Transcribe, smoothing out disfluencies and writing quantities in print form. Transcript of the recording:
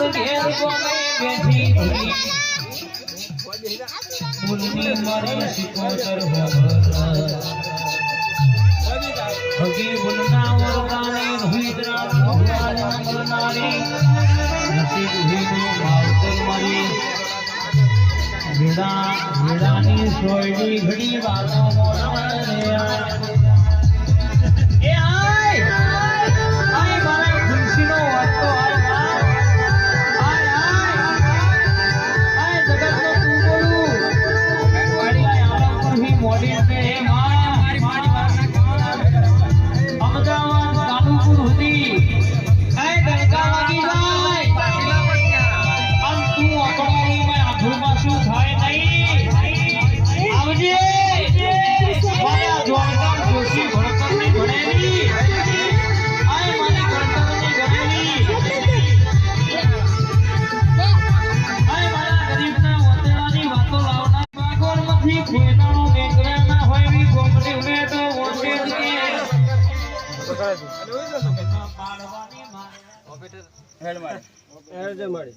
ઘેર કોમે બેઠી ભરી મુન્ની મારી સિકોતર હગી ગુણના વરદાને ભીતરા ભગવાન નમનારી નસીબ ભીનું માવતર મારી વેડાની સોયડી ઘડી વાતો મોરણે એ આય મારા ખુરશીનો વાતો આય જગતનો તું બોલું વાડી આલા પર હી મોડી છે હે મારી વારના અમદાવાદ કાલુપુર હતી આય ગણકા વાગી જાય આમ તું અકળાઈ મે આધુમાં શું થાય નહીં આવજે મારા જોરદાર જોશી ભણતરની ભણેલી આય મારી ભણતરની ગમેલી આય મારા ગરીબના વતેડાની વાતો લાવના માગોરમાંથી ખેડાનો બેકરાના હોય ની ગોમડી મે તો ઓછે જ કે પાડવાની મારે ઓપરેટર હેડ મારે